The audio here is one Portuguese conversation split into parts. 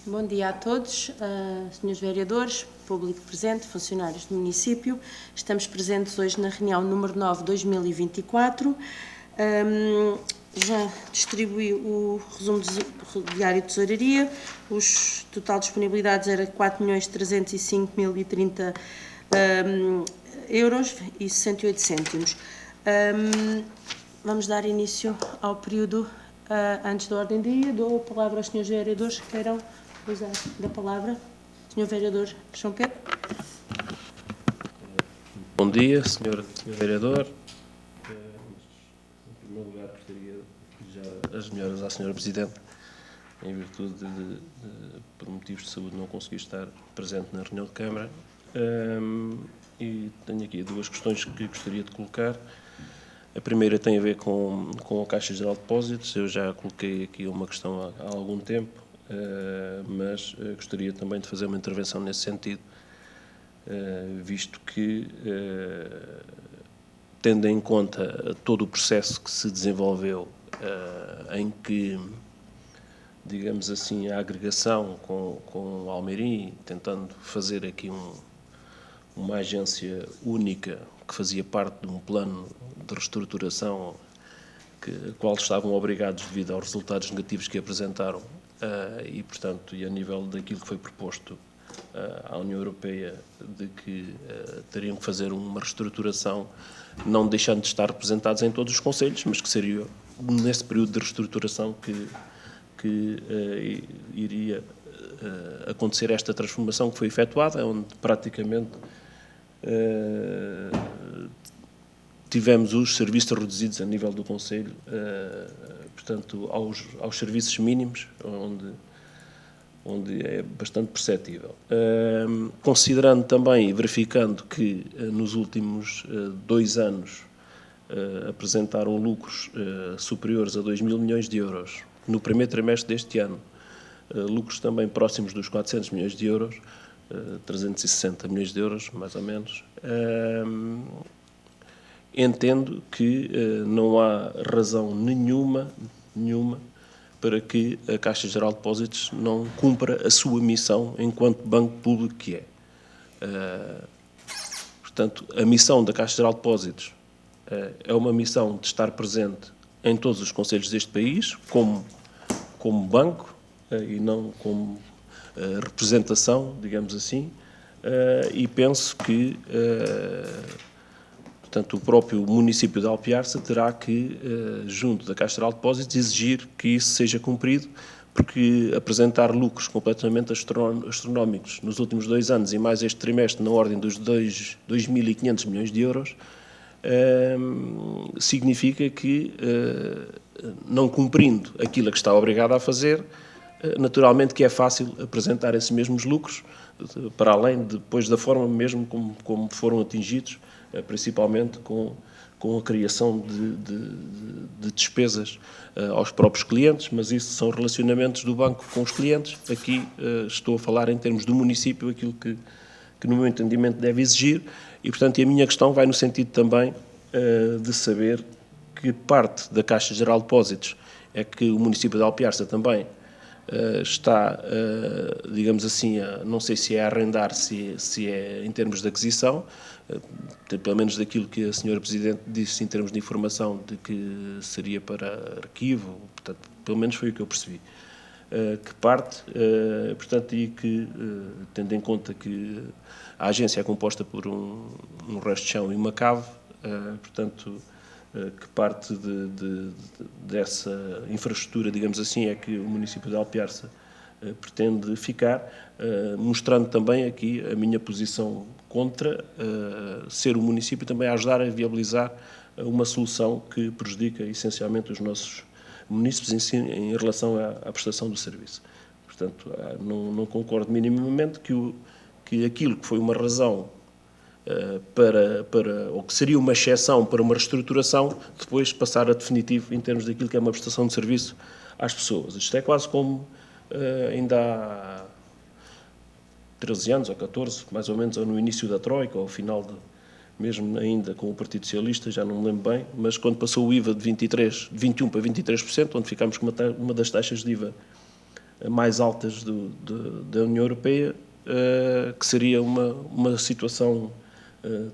Bom dia a todos, senhores vereadores, público presente, funcionários do município. Estamos presentes hoje na reunião número 9 de 2024. Já distribuí o resumo do diário de tesouraria. Os total disponibilidades era 4.305.030 euros e 68 cêntimos. Vamos dar início ao período antes da ordem do dia. Dou a palavra aos senhores vereadores que queiram usar da palavra. Senhor vereador João Pedro. Bom dia, senhor vereador. Em primeiro lugar, gostaria de desejar as melhoras à senhora Presidente, em virtude por motivos de saúde, não conseguir estar presente na reunião de Câmara. E tenho aqui duas questões que gostaria de colocar. A primeira tem a ver com a Caixa Geral de Depósitos. Eu já coloquei aqui uma questão há algum tempo, mas gostaria também de fazer uma intervenção nesse sentido, visto que, tendo em conta todo o processo que se desenvolveu, em que, digamos assim, a agregação com o Almeirim, tentando fazer aqui uma agência única que fazia parte de um plano de reestruturação a qual estavam obrigados devido aos resultados negativos que apresentaram, e, portanto, e a nível daquilo que foi proposto à União Europeia, de que teriam que fazer uma reestruturação, não deixando de estar representados em todos os concelhos, mas que seria nesse período de reestruturação que iria acontecer esta transformação que foi efetuada, onde praticamente tivemos os serviços reduzidos a nível do concelho, portanto, aos serviços mínimos, onde é bastante perceptível. Considerando também e verificando que nos últimos 2 anos apresentaram lucros superiores a 2.000 milhões de euros, no primeiro trimestre deste ano, lucros também próximos dos 400 milhões de euros, 360 milhões de euros, mais ou menos, entendo que não há razão nenhuma para que a Caixa Geral de Depósitos não cumpra a sua missão enquanto banco público que é. Portanto, a missão da Caixa Geral de Depósitos é uma missão de estar presente em todos os concelhos deste país, como banco, e não como representação, digamos assim, e penso que portanto, o próprio município de Alpiarça terá que, junto da Caixa Geral de Depósitos, exigir que isso seja cumprido, porque apresentar lucros completamente astronómicos nos últimos 2 anos e mais este trimestre na ordem dos 2.500 milhões de euros, significa que, não cumprindo aquilo a que está obrigado a fazer, naturalmente que é fácil apresentar esses mesmos lucros, para além depois da forma mesmo como foram atingidos, principalmente com a criação de despesas aos próprios clientes, mas isso são relacionamentos do banco com os clientes. Aqui estou a falar em termos do município, aquilo que no meu entendimento deve exigir, e portanto a minha questão vai no sentido também de saber que parte da Caixa Geral de Depósitos é que o município de Alpiarça também está, digamos assim, não sei se é a arrendar, se é em termos de aquisição, pelo menos daquilo que a senhora Presidente disse em termos de informação, de que seria para arquivo, portanto, pelo menos foi o que eu percebi. Que parte, portanto, e que, tendo em conta que a agência é composta por um resto de chão e uma cave, portanto, que parte dessa infraestrutura, digamos assim, é que o município de Alpiarça pretende ficar, mostrando também aqui a minha posição contra ser o município também a ajudar a viabilizar uma solução que prejudica essencialmente os nossos munícipes em relação à prestação do serviço. Portanto, não concordo minimamente que aquilo que foi uma razão ou que seria uma exceção para uma reestruturação, depois passar a definitivo em termos daquilo que é uma prestação de serviço às pessoas. Isto é quase como ainda há 13 anos ou 14, mais ou menos, ou no início da Troika, ou ao final, mesmo ainda com o Partido Socialista, já não me lembro bem, mas quando passou o IVA de 21% para 23%, onde ficámos com uma das taxas de IVA mais altas da União Europeia, que seria uma situação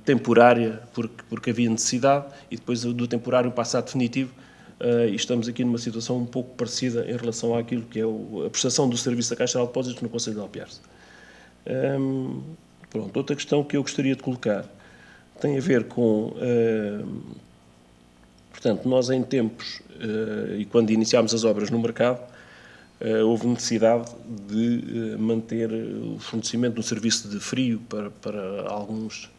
temporária, porque havia necessidade, e depois do temporário passa a definitivo, e estamos aqui numa situação um pouco parecida em relação àquilo que é a prestação do serviço da Caixa Geral de Depósitos no Conselho de Alpiarce. Pronto, outra questão que eu gostaria de colocar tem a ver com... portanto, nós em tempos, e quando iniciámos as obras no mercado, houve necessidade de manter o fornecimento de um serviço de frio para alguns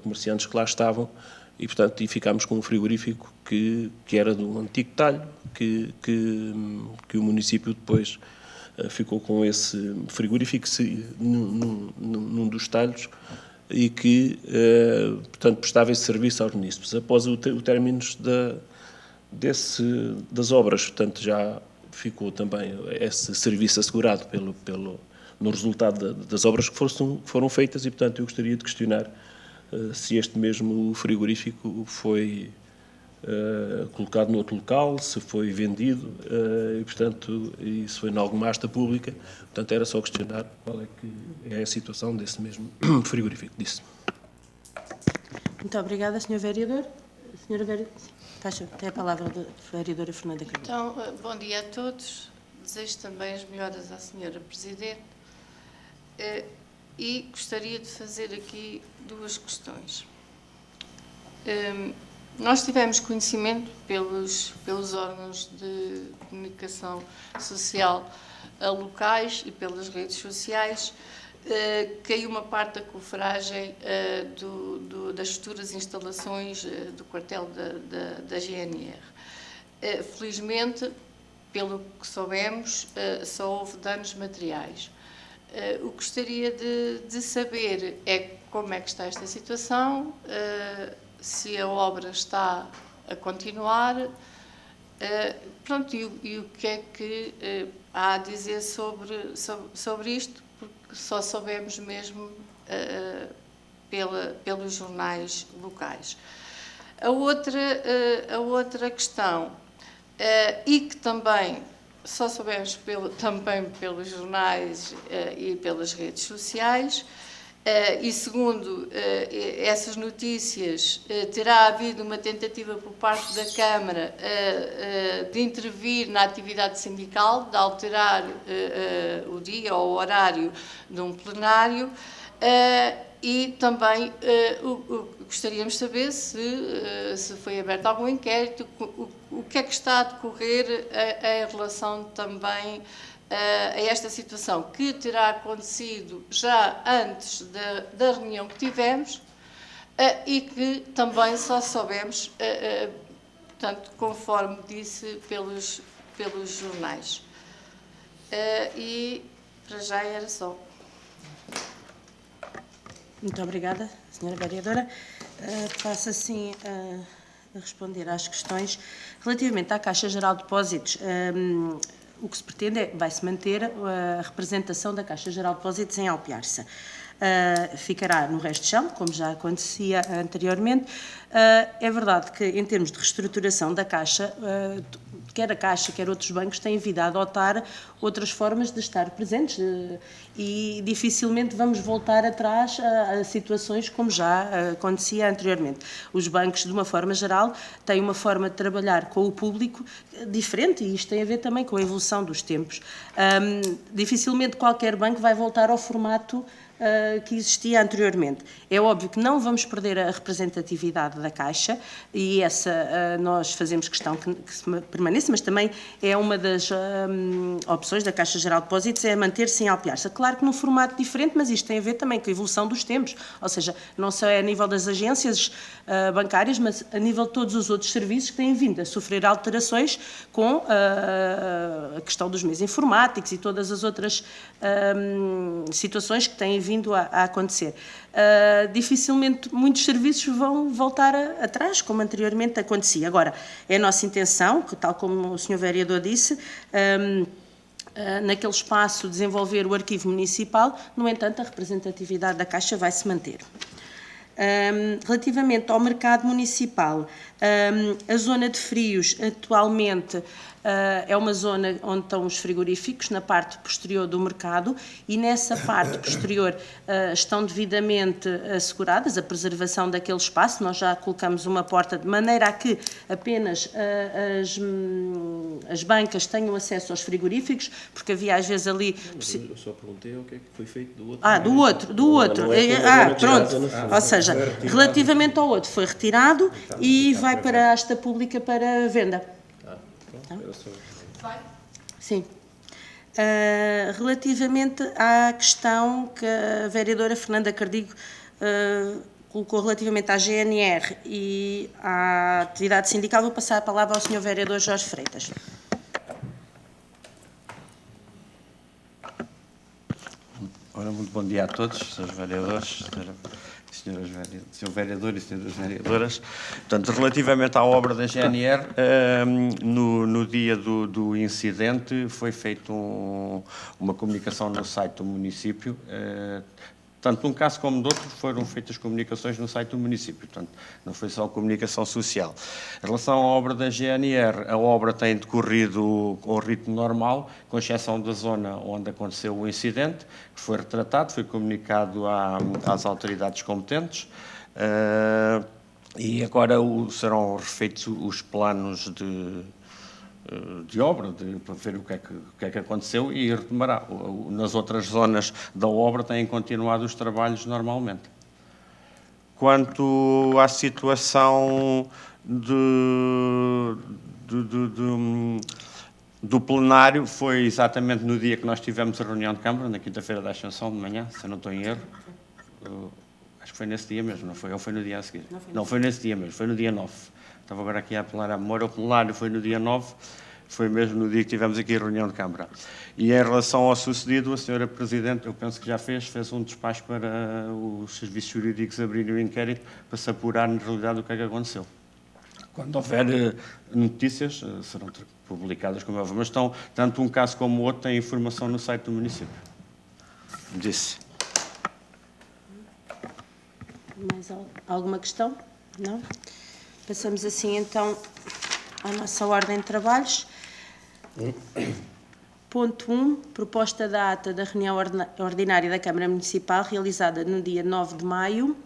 comerciantes que lá estavam, e, portanto, ficámos com um frigorífico que era do antigo talho, que o município depois ficou com esse frigorífico num dos talhos e que, portanto, prestava esse serviço aos munícipes. Após o término das obras, portanto, já ficou também esse serviço assegurado no resultado das obras que foram feitas, e, portanto, eu gostaria de questionar se este mesmo frigorífico foi colocado noutro local, se foi vendido, e, portanto, isso foi em alguma asta pública. Portanto, era só questionar qual é que é a situação desse mesmo frigorífico. Disse. Muito obrigada, Sr. Vereador. Senhora Vereadora, tem a palavra a Vereadora Fernanda Carvalho. Então, bom dia a todos. Desejo também as melhoras à Senhora Presidente. E gostaria de fazer aqui duas questões. Nós tivemos conhecimento pelos órgãos de comunicação social locais e pelas redes sociais que aí uma parte da cofragem das futuras instalações do quartel da GNR. Felizmente, pelo que soubemos, só houve danos materiais. O que gostaria de saber é como é que está esta situação, se a obra está a continuar, pronto, e o que é que há a dizer sobre isto, porque só soubemos mesmo pelos jornais locais. A outra questão, e que também só soubemos também pelos jornais e pelas redes sociais, e segundo essas notícias, terá havido uma tentativa por parte da Câmara de intervir na atividade sindical, de alterar o dia ou o horário de um plenário, e também gostaríamos de saber se foi aberto algum inquérito, o que é que está a decorrer em relação também a esta situação, que terá acontecido já antes da reunião que tivemos e que também só soubemos, portanto, conforme disse, pelos jornais. E para já era só. Muito obrigada, Sra. Vereadora. Passo assim a responder às questões. Relativamente à Caixa Geral de Depósitos, o que se pretende vai-se manter a representação da Caixa Geral de Depósitos em Alpiarça. Ficará no resto de chão, como já acontecia anteriormente. É verdade que, em termos de reestruturação da Caixa, quer a Caixa, quer outros bancos têm vindo a adotar outras formas de estar presentes e dificilmente vamos voltar atrás a situações como já acontecia anteriormente. Os bancos, de uma forma geral, têm uma forma de trabalhar com o público diferente e isto tem a ver também com a evolução dos tempos. Dificilmente qualquer banco vai voltar ao formato que existia anteriormente. É óbvio que não vamos perder a representatividade da Caixa e essa nós fazemos questão que permaneça, mas também é uma das opções da Caixa Geral de Depósitos, é manter-se em Alpiarça. Claro que num formato diferente, mas isto tem a ver também com a evolução dos tempos, ou seja, não só é a nível das agências bancárias, mas a nível de todos os outros serviços que têm vindo a sofrer alterações com a questão dos meios informáticos e todas as outras situações que têm vindo a acontecer. Dificilmente muitos serviços vão voltar atrás, como anteriormente acontecia. Agora, é a nossa intenção, que tal como o Sr. Vereador disse, naquele espaço desenvolver o arquivo municipal, no entanto, a representatividade da Caixa vai se manter. Relativamente ao mercado municipal, a zona de frios atualmente é uma zona onde estão os frigoríficos, na parte posterior do mercado, e nessa parte posterior estão devidamente asseguradas a preservação daquele espaço. Nós já colocamos uma porta de maneira a que apenas as bancas tenham acesso aos frigoríficos, porque havia às vezes ali... Eu só perguntei o que é que foi feito do outro. Do outro. Pronto. Ou seja, relativamente ao outro foi retirado e vai para a asta pública para venda. Sim. Relativamente à questão que a vereadora Fernanda Cardigo colocou relativamente à GNR e à atividade sindical, vou passar a palavra ao Sr. Vereador Jorge Freitas. Ora, muito bom dia a todos, senhores vereadores, senhor vereador e senhoras vereadoras. Portanto, relativamente à obra da GNR, no dia do incidente foi feita uma comunicação no site do município. Tanto num caso como no outro foram feitas comunicações no site do município, portanto, não foi só comunicação social. Em relação à obra da GNR, a obra tem decorrido com o ritmo normal, com exceção da zona onde aconteceu o incidente, que foi retratado, foi comunicado às autoridades competentes, e agora serão refeitos os planos de obra, para ver o que é que aconteceu e retomará. Nas outras zonas da obra têm continuado os trabalhos normalmente. Quanto à situação do plenário, foi exatamente no dia que nós tivemos a reunião de Câmara, na quinta-feira da Ascensão, de manhã, se eu não estou em erro. Acho que foi nesse dia mesmo, não foi? Ou foi no dia a seguir? Não, foi nesse dia mesmo, foi no dia 9. Estava agora aqui a apelar à memória. O plenário foi no dia 9, foi mesmo no dia que tivemos aqui a reunião de Câmara. E em relação ao sucedido, a senhora Presidente, eu penso que já fez um despacho para os serviços jurídicos abrirem o inquérito para se apurar na realidade o que é que aconteceu. Quando houver notícias, serão publicadas, como é óbvio, mas estão, tanto um caso como o outro, têm informação no site do município. Disse. Mais alguma questão? Não? Passamos assim então à nossa ordem de trabalhos. Ponto 1, proposta da ata da reunião ordinária da Câmara Municipal, realizada no dia 9 de maio.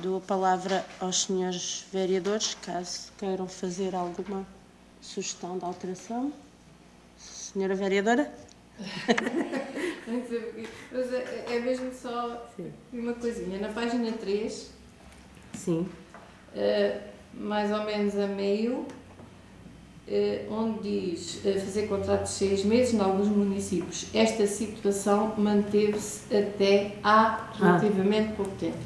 Dou a palavra aos senhores vereadores, caso queiram fazer alguma sugestão de alteração. Senhora vereadora? Mas é mesmo só uma coisinha. Na página 3, Sim. Mais ou menos a meio, onde diz fazer contratos de 6 meses em alguns municípios. Esta situação manteve-se até há relativamente pouco tempo.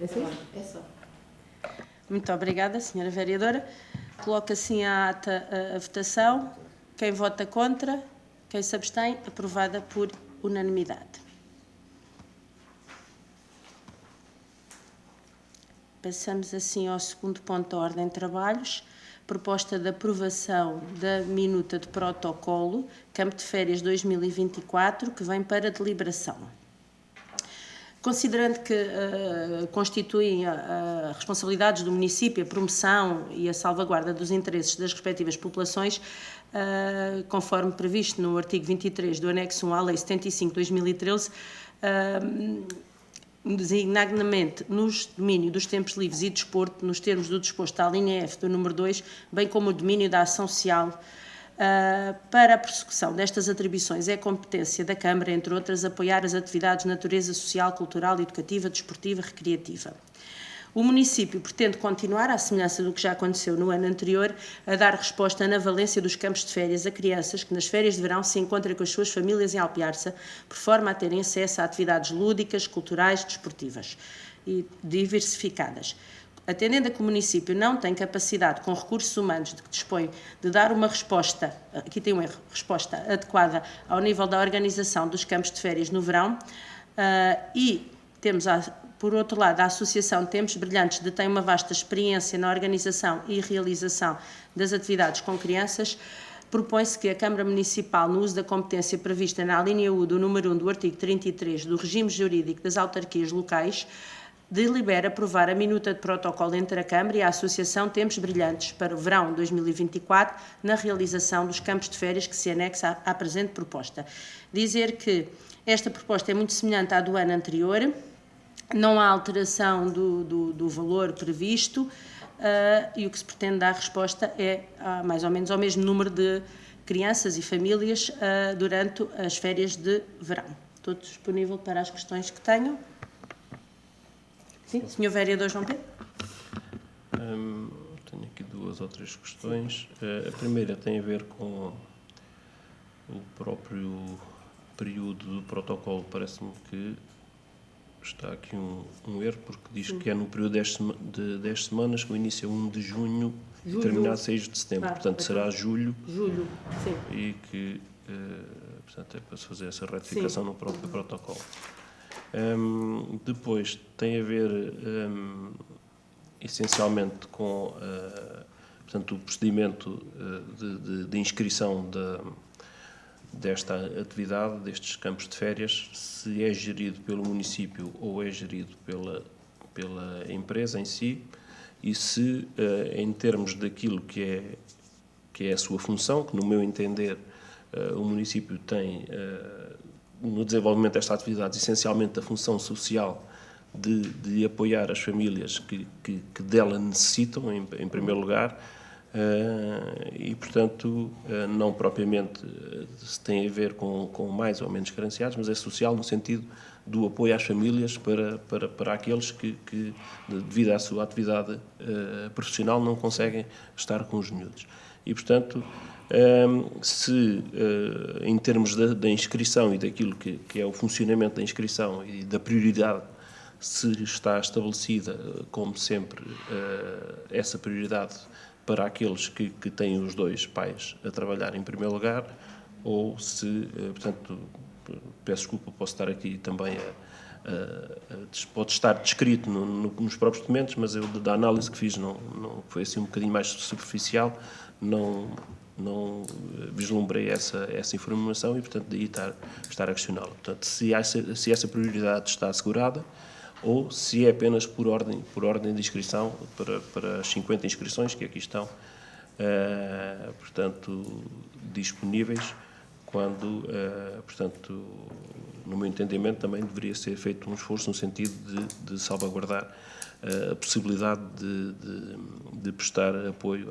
É só. Muito obrigada, senhora vereadora. Coloco assim a ata a votação. Quem vota contra? Quem se abstém? Aprovada por unanimidade. Passamos assim ao segundo ponto da ordem de trabalhos. Proposta de aprovação da minuta de protocolo, Campo de Férias 2024, que vem para deliberação. Considerando que constituem a responsabilidades do município, a promoção e a salvaguarda dos interesses das respectivas populações, conforme previsto no artigo 23 do anexo 1 à Lei 75/2013, designadamente nos domínios dos tempos livres e desporto, nos termos do disposto à linha F do número 2, bem como o domínio da ação social. Para a prossecução destas atribuições é competência da Câmara, entre outras, apoiar as atividades de natureza social, cultural, educativa, desportiva, recreativa. O município pretende continuar, à semelhança do que já aconteceu no ano anterior, a dar resposta na valência dos campos de férias a crianças que nas férias de verão se encontram com as suas famílias em Alpiarça, por forma a terem acesso a atividades lúdicas, culturais, desportivas e diversificadas. Atendendo a que o município não tem capacidade, com recursos humanos de que dispõe, de dar uma resposta, aqui tem um erro, resposta adequada ao nível da organização dos campos de férias no verão, e temos, por outro lado, a Associação Tempos Brilhantes detém uma vasta experiência na organização e realização das atividades com crianças, propõe-se que a Câmara Municipal, no uso da competência prevista na alínea U do número 1 do artigo 33 do regime jurídico das autarquias locais, delibera aprovar a minuta de protocolo entre a Câmara e a Associação Tempos Brilhantes para o verão 2024 na realização dos campos de férias que se anexa à presente proposta. Dizer que esta proposta é muito semelhante à do ano anterior, não há alteração do valor previsto e o que se pretende dar resposta é mais ou menos ao mesmo número de crianças e famílias durante as férias de verão. Estou disponível para as questões que tenham. Sim, Sr. Vereador João Pedro. Tenho aqui 2 ou 3 questões. A primeira tem a ver com o próprio período do protocolo. Parece-me que está aqui um erro, porque diz que é no período de 10 semanas, que o início é 1 de junho e termina a 6 de setembro. Portanto, será julho. Julho, sim. E que, portanto, é para se fazer essa retificação no próprio protocolo. Depois tem a ver essencialmente com portanto, o procedimento de inscrição desta atividade, destes campos de férias, se é gerido pelo município ou é gerido pela empresa em si, e se, em termos daquilo que é a sua função, que no meu entender o município tem no desenvolvimento desta atividade, essencialmente a função social de apoiar as famílias que dela necessitam, em primeiro lugar, e, portanto, não propriamente se tem a ver com mais ou menos carenciados, mas é social no sentido do apoio às famílias para aqueles que, devido à sua atividade profissional, não conseguem estar com os miúdos. E, portanto, se em termos da inscrição e daquilo que é o funcionamento da inscrição e da prioridade, se está estabelecida, como sempre, essa prioridade para aqueles que têm os 2 pais a trabalhar em primeiro lugar, ou se, portanto, peço desculpa, posso estar aqui também pode estar descrito nos próprios documentos, mas eu, da análise que fiz, não foi assim um bocadinho mais superficial, não vislumbrei essa informação e, portanto, daí estar a questioná-la. Portanto, se essa prioridade está assegurada ou se é apenas por ordem de inscrição para as 50 inscrições que aqui estão, portanto, disponíveis, quando, portanto, no meu entendimento, também deveria ser feito um esforço no sentido de salvaguardar a possibilidade de prestar apoio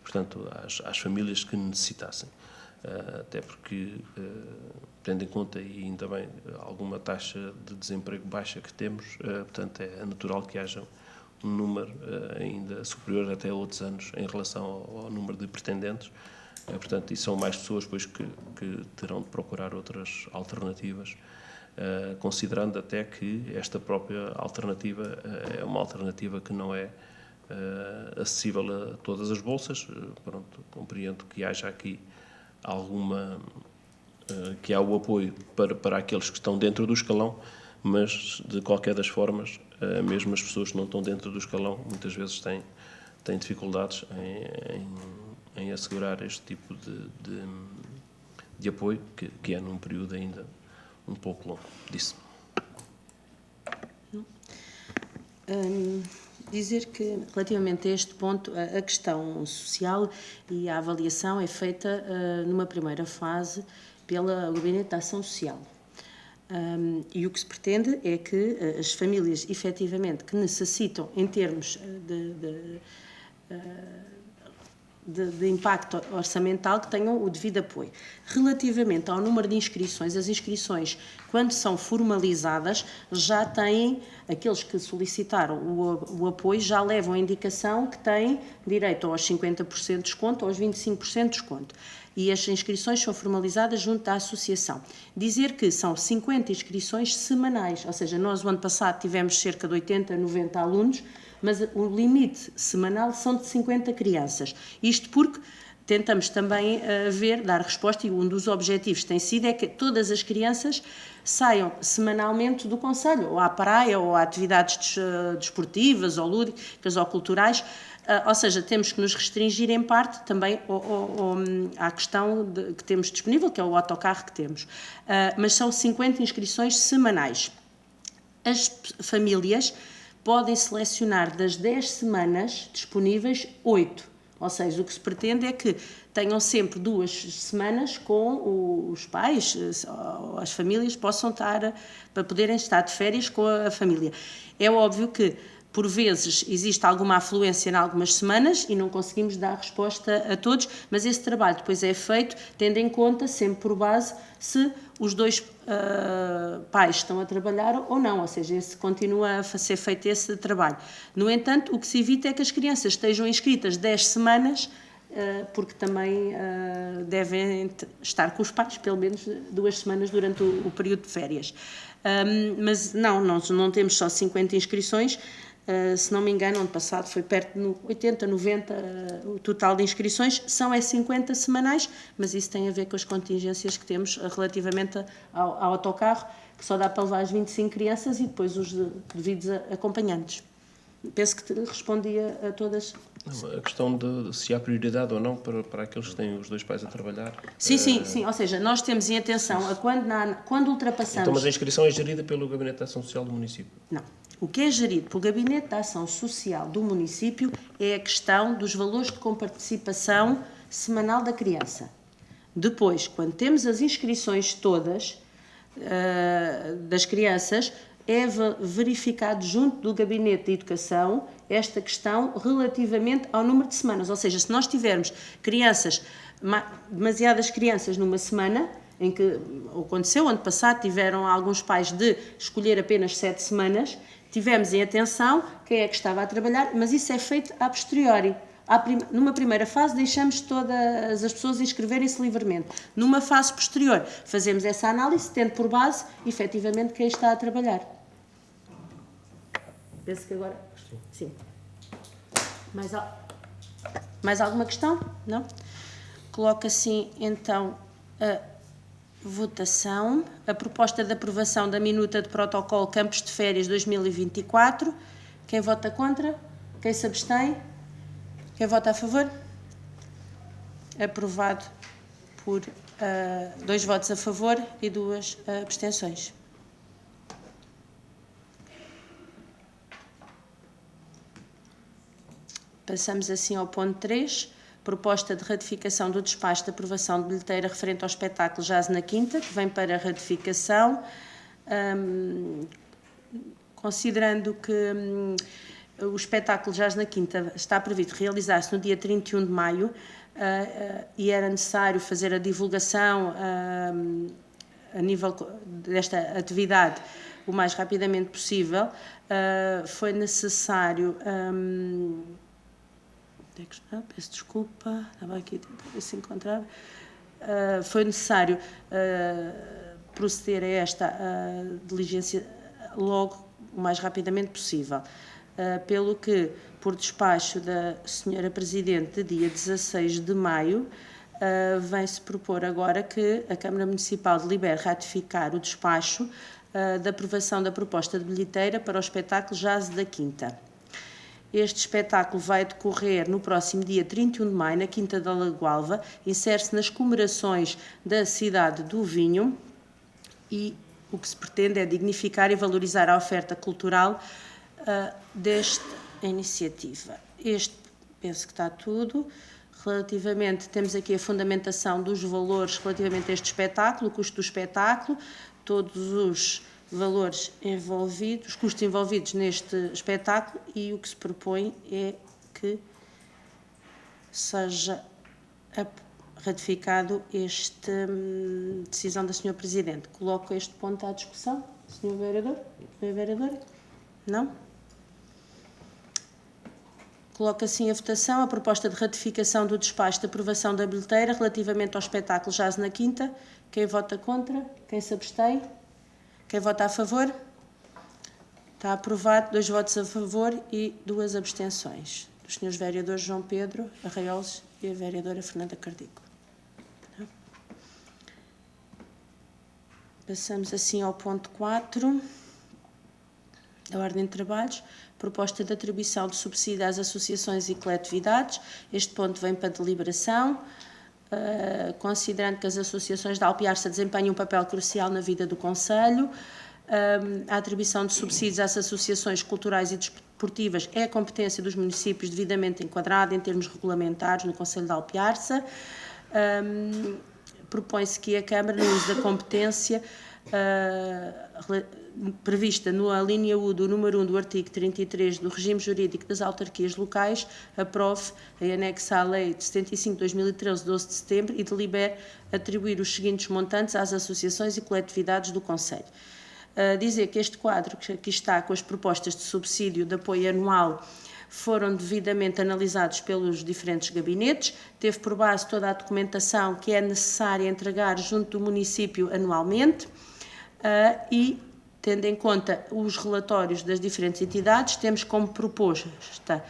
portanto, às famílias que necessitassem. Até porque, tendo em conta e ainda bem alguma taxa de desemprego baixa que temos, portanto, é natural que haja um número ainda superior até a outros anos em relação ao número de pretendentes. Portanto, e são mais pessoas depois que terão de procurar outras alternativas, considerando até que esta própria alternativa é uma alternativa que não é acessível a todas as bolsas. Pronto, compreendo que haja aqui que há o apoio para aqueles que estão dentro do escalão, mas de qualquer das formas, mesmo as pessoas que não estão dentro do escalão muitas vezes têm dificuldades em assegurar este tipo de apoio, que é num período ainda um pouco longo disso. Dizer que, relativamente a este ponto, a questão social e a avaliação é feita numa primeira fase pela Gabinete de Ação Social. E o que se pretende é que as famílias, efetivamente, que necessitam, em termos de impacto orçamental, que tenham o devido apoio. Relativamente ao número de inscrições, as inscrições, quando são formalizadas, já têm, aqueles que solicitaram o apoio, já levam a indicação que têm direito aos 50% de desconto, aos 25% de desconto. E as inscrições são formalizadas junto da associação. Dizer que são 50 inscrições semanais, ou seja, nós o ano passado tivemos cerca de 80, 90 alunos, mas o limite semanal são de 50 crianças. Isto porque tentamos também dar resposta, e um dos objetivos tem sido é que todas as crianças saiam semanalmente do concelho, ou à praia, ou a atividades desportivas, ou lúdicas, ou culturais, ou seja, temos que nos restringir em parte também à questão que temos disponível, que é o autocarro que temos. Mas são 50 inscrições semanais. As famílias podem selecionar das 10 semanas disponíveis 8. Ou seja, o que se pretende é que tenham sempre 2 semanas com os pais, as famílias possam estar, para poderem estar de férias com a família. É óbvio que, por vezes, existe alguma afluência em algumas semanas e não conseguimos dar resposta a todos, mas esse trabalho depois é feito tendo em conta, sempre por base, se os 2 pais estão a trabalhar ou não, ou seja, continua a ser feito esse trabalho. No entanto, o que se evita é que as crianças estejam inscritas 10 semanas, porque também devem estar com os pais, pelo menos 2 semanas durante o período de férias. Mas nós não temos só 50 inscrições, se não me engano, ano passado foi perto de 80, 90 o total de inscrições, são 50 semanais, mas isso tem a ver com as contingências que temos relativamente ao autocarro, que só dá para levar as 25 crianças e depois os devidos acompanhantes. Penso que respondi a todas. A questão de se há prioridade ou não para aqueles que têm os 2 pais a trabalhar. Sim, ou seja, nós temos em atenção a quando ultrapassamos... Então, mas a inscrição é gerida pelo Gabinete de Ação Social do município? Não. O que é gerido pelo Gabinete de Ação Social do município é a questão dos valores de comparticipação semanal da criança. Depois, quando temos as inscrições todas das crianças, é verificado junto do Gabinete de Educação esta questão relativamente ao número de semanas. Ou seja, se nós tivermos demasiadas crianças numa semana, em que aconteceu, ano passado tiveram alguns pais de escolher apenas 7 semanas, tivemos em atenção quem é que estava a trabalhar, mas isso é feito a posteriori. Numa primeira fase deixamos todas as pessoas inscreverem-se livremente. Numa fase posterior fazemos essa análise, tendo por base, efetivamente, quem está a trabalhar. Penso que agora... Sim. Mais alguma questão? Não? Coloco assim, então, a votação. A proposta de aprovação da minuta de protocolo Campos de Férias 2024. Quem vota contra? Quem se abstém? Quem vota a favor? Aprovado por 2 votos a favor e 2 abstenções. Passamos assim ao ponto 3, proposta de ratificação do despacho de aprovação de bilheteira referente ao espetáculo Jazz na Quinta, que vem para ratificação, considerando que o espetáculo Jazz na Quinta está previsto realizar-se no dia 31 de maio e era necessário fazer a divulgação a nível desta atividade o mais rapidamente possível, foi necessário... peço desculpa, estava aqui a tentar ver se encontrava. Foi necessário proceder a esta diligência logo o mais rapidamente possível, pelo que, por despacho da Sra. Presidente, de dia 16 de maio, vem-se propor agora que a Câmara Municipal delibere ratificar o despacho da aprovação da proposta de bilheteira para o espetáculo Jazz da Quinta. Este espetáculo vai decorrer no próximo dia 31 de maio, na Quinta da Lagoalva, insere-se nas comemorações da cidade do vinho e o que se pretende é dignificar e valorizar a oferta cultural desta iniciativa. Penso que está tudo. Relativamente, temos aqui a fundamentação dos valores relativamente a este espetáculo, o custo do espetáculo, todos os valores envolvidos, os custos envolvidos neste espetáculo, e o que se propõe é que seja ratificado esta decisão da Sra. Presidente. Coloco este ponto à discussão. Sr. Vereador? Sra. Vereadora? Não? Coloco assim a votação a proposta de ratificação do despacho de aprovação da bilheteira relativamente ao espetáculo Jazz na Quinta. Quem vota contra? Quem se abstém? Quem vota a favor? Está aprovado, 2 votos a favor e 2 abstenções. os senhores vereadores João Pedro Arraiolos e a vereadora Fernanda Cardico. Passamos assim ao ponto 4 da ordem de trabalhos, proposta de atribuição de subsídio às associações e coletividades. Este ponto vem para deliberação, considerando que as associações de Alpiarça desempenham um papel crucial na vida do concelho. A atribuição de subsídios às associações culturais e desportivas é a competência dos municípios devidamente enquadrada em termos regulamentares no concelho de Alpiarça. Propõe-se que a Câmara, no uso da competência prevista na linha U do número 1 do artigo 33 do regime jurídico das autarquias locais, aprove em anexo à Lei de 75 de 2013, 12 de setembro, e delibere atribuir os seguintes montantes às associações e coletividades do concelho. Dizer que este quadro que aqui está com as propostas de subsídio de apoio anual foram devidamente analisados pelos diferentes gabinetes, teve por base toda a documentação que é necessária entregar junto do município anualmente e, tendo em conta os relatórios das diferentes entidades, temos como proposta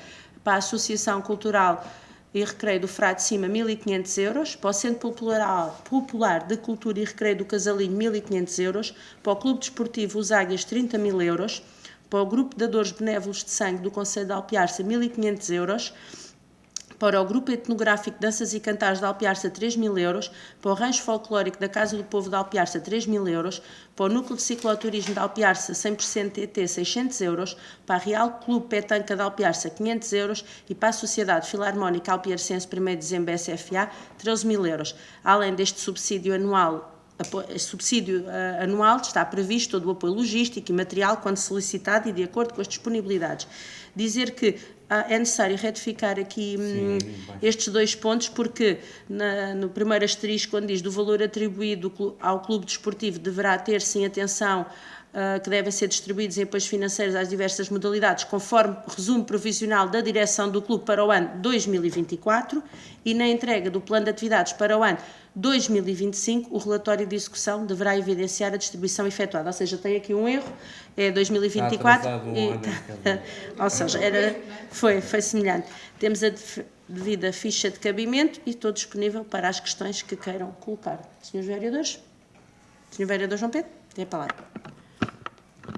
para a Associação Cultural e Recreio do Frade de Cima 1.500 euros, para o Centro Popular de Cultura e Recreio do Casalinho 1.500 euros, para o Clube Desportivo Os Águias 30.000 euros, para o Grupo de Dadores Benévolos de Sangue do Concelho de Alpiarça 1.500 euros, para o Grupo Etnográfico Danças e Cantares de Alpiarça 3.000 euros, para o Rancho Folclórico da Casa do Povo de Alpiarça 3.000 euros, para o Núcleo de Cicloturismo de Alpiarça 100% TT 600 euros, para a Real Clube Petanca de Alpiarça 500 euros e para a Sociedade Filarmónica Alpiarcense 1º de Dezembro SFA 13.000 euros. Além deste subsídio anual está previsto todo o apoio logístico e material quando solicitado e de acordo com as disponibilidades. Dizer que é necessário retificar aqui estes dois pontos, porque no primeiro asterisco, quando diz do valor atribuído ao clube desportivo, deverá ter sim atenção que devem ser distribuídos em apoios financeiros às diversas modalidades, conforme resumo provisional da direção do clube para o ano 2024, e na entrega do plano de atividades para o ano 2025, o relatório de execução deverá evidenciar a distribuição efetuada. Ou seja, tem aqui um erro, é 2024, ou seja, foi semelhante. Temos a devida ficha de cabimento e estou disponível para as questões que queiram colocar. Senhores vereadores? Senhor vereador João Pedro, tem a palavra.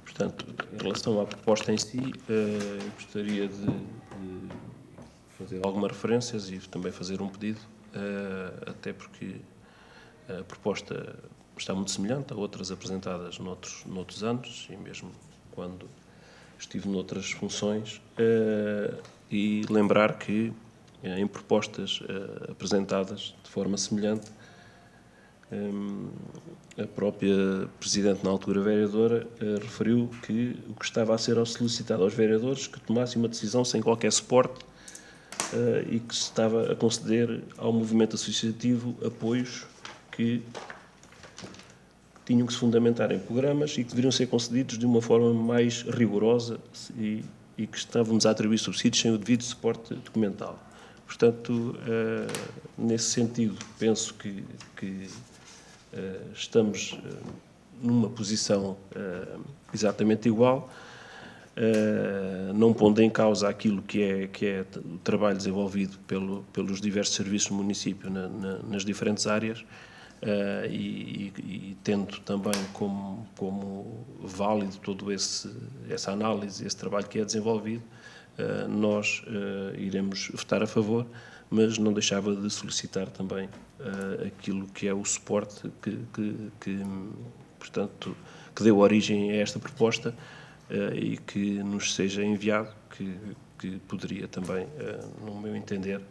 Portanto, em relação à proposta em si, gostaria de fazer algumas referências e também fazer um pedido, até porque a proposta está muito semelhante a outras apresentadas noutros anos, e mesmo quando estive noutras funções, e lembrar que em propostas apresentadas de forma semelhante, a própria Presidente, na altura vereadora, referiu que o que estava a ser solicitado aos vereadores que tomassem uma decisão sem qualquer suporte e que se estava a conceder ao movimento associativo apoios que tinham que se fundamentar em programas e que deveriam ser concedidos de uma forma mais rigorosa e que estávamos a atribuir subsídios sem o devido suporte documental. Portanto, nesse sentido, penso que estamos numa posição exatamente igual, não pondo em causa aquilo que é o trabalho desenvolvido pelos diversos serviços do município nas diferentes áreas, e tendo também como válido todo essa análise, esse trabalho que é desenvolvido, nós iremos votar a favor, mas não deixava de solicitar também aquilo que é o suporte portanto, que deu origem a esta proposta e que nos seja enviado, que poderia também, no meu entender,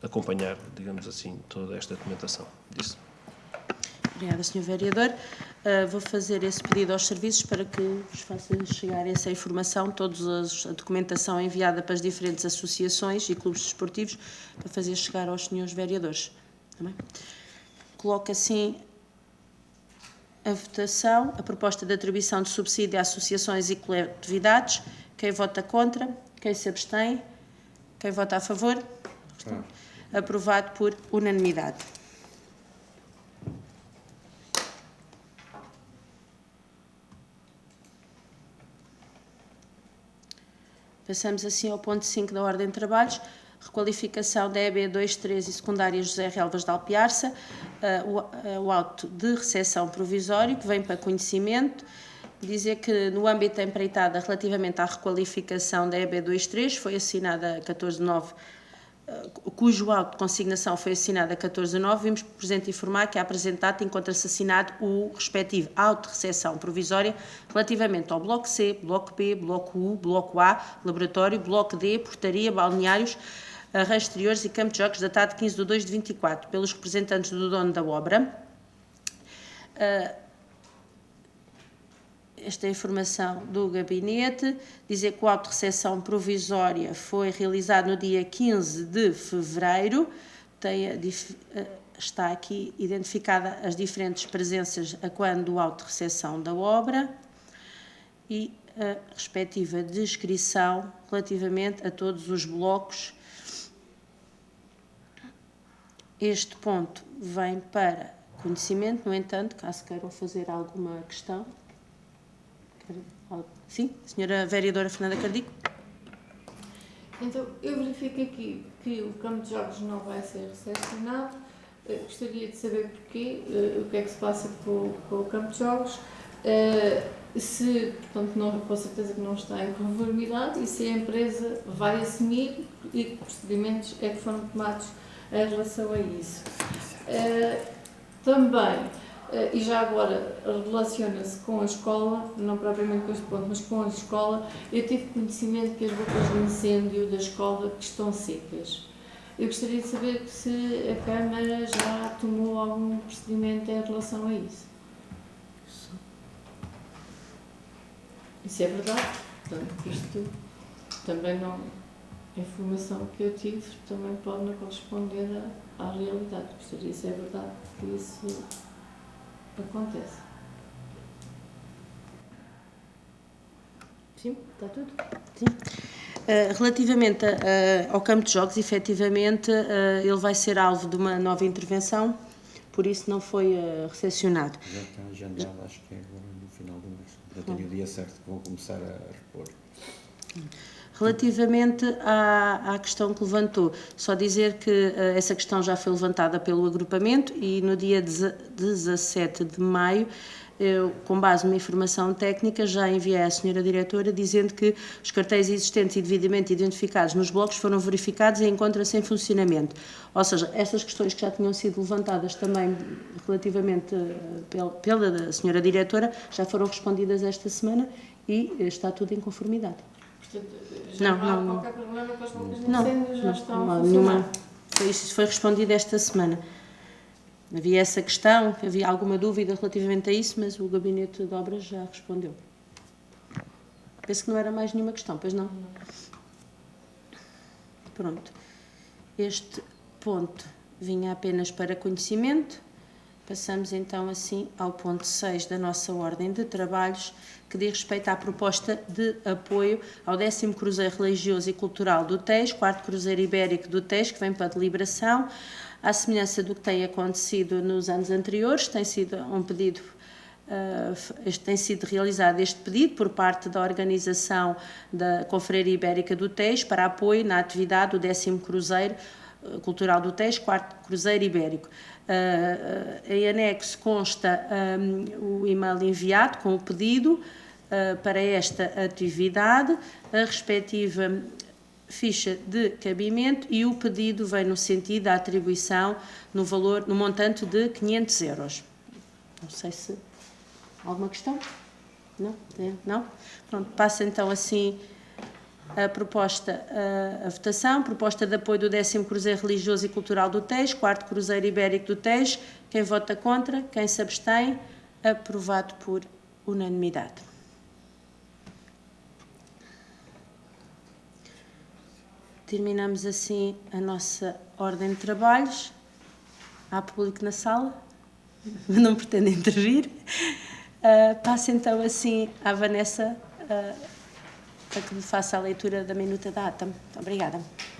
acompanhar, digamos assim, toda esta documentação disso. Obrigada, Sr. Vereador. Vou fazer esse pedido aos serviços para que vos faça chegar essa informação, toda a documentação enviada para as diferentes associações e clubes desportivos, para fazer chegar aos senhores vereadores. Tá bem? Coloco assim a votação, a proposta de atribuição de subsídio a associações e coletividades. Quem vota contra? Quem se abstém? Quem vota a favor? Aprovado por unanimidade. Passamos assim ao ponto 5 da ordem de trabalhos, requalificação da EB 23 e secundária José Relvas de Alpiarça, o auto de recepção provisório que vem para conhecimento, dizer que no âmbito da empreitada relativamente à requalificação da EB 23 foi assinada a 14/9, cujo auto de consignação foi assinado a 14/9, vimos por presente informar que a apresentado encontra-se assinado o respectivo auto de recepção provisória relativamente ao Bloco C, Bloco B, Bloco U, Bloco A, Laboratório, Bloco D, Portaria, Balneários, Arranjos Exteriores e Campo de Jogos, datado 15/2/24, pelos representantes do dono da obra. Esta é a informação do gabinete, dizer que o auto de recepção provisória foi realizado no dia 15 de fevereiro, está aqui identificada as diferentes presenças a quando do auto de recepção da obra e a respectiva descrição relativamente a todos os blocos. Este ponto vem para conhecimento, no entanto, caso queiram fazer alguma questão. Sim, senhora vereadora Fernanda Cardico. Então, eu verifico aqui que o campo de jogos não vai ser recepcionado. Gostaria de saber porquê, o que é que se passa com o campo de jogos, se, portanto, não, com certeza que não está em conformidade e se a empresa vai assumir e que procedimentos é que foram tomados em relação a isso. Também, e já agora relaciona-se com a escola, não propriamente com este ponto, mas com a escola, eu tive conhecimento que as bocas de incêndio da escola que estão secas. Eu gostaria de saber se a Câmara já tomou algum procedimento em relação a isso. Isso é verdade? Portanto, isto também não... A informação que eu tive também pode não corresponder à realidade. Gostaria se é verdade que isso acontece. Sim, está tudo? Sim. Relativamente ao campo de jogos, efetivamente, ele vai ser alvo de uma nova intervenção, por isso não foi recepcionado. Já está agendado, acho que é agora no final do mês. Já tenho o dia certo que vão começar a repor. Relativamente à questão que levantou, só dizer que essa questão já foi levantada pelo agrupamento e no dia 17 de maio, eu, com base numa informação técnica, já enviei à senhora diretora dizendo que os cartéis existentes e devidamente identificados nos blocos foram verificados e encontram-se em funcionamento. Ou seja, estas questões que já tinham sido levantadas também relativamente pela senhora diretora já foram respondidas esta semana e está tudo em conformidade. Já não há qualquer problema com as bocas de incêndio, já estão a funcionar. Isso foi respondido esta semana. Havia essa questão, havia alguma dúvida relativamente a isso, mas o Gabinete de Obras já respondeu. Penso que não era mais nenhuma questão, pois não? Pronto. Este ponto vinha apenas para conhecimento. Passamos então assim ao ponto 6 da nossa ordem de trabalhos, que diz respeito à proposta de apoio ao 10º Cruzeiro Religioso e Cultural do Tejo, 4º Cruzeiro Ibérico do Tejo, que vem para a deliberação, à semelhança do que tem acontecido nos anos anteriores. Tem sido um pedido, tem sido realizado este pedido por parte da organização da Confraria Ibérica do Tejo para apoio na atividade do 10º Cruzeiro Cultural do Tejo, 4º Cruzeiro Ibérico. Em anexo consta o e-mail enviado com o pedido para esta atividade, a respectiva ficha de cabimento e o pedido vem no sentido da atribuição no montante de 500 euros. Não sei se... Alguma questão? Não? Não? Pronto, passa então assim a proposta, a votação, proposta de apoio do 10º Cruzeiro Religioso e Cultural do Tejo, 4º Cruzeiro Ibérico do Tejo. Quem vota contra, quem se abstém, aprovado por unanimidade. Terminamos assim a nossa ordem de trabalhos. Há público na sala? Não pretende intervir? Passo então assim à Vanessa para que me faça a leitura da minuta da ata. Muito obrigada.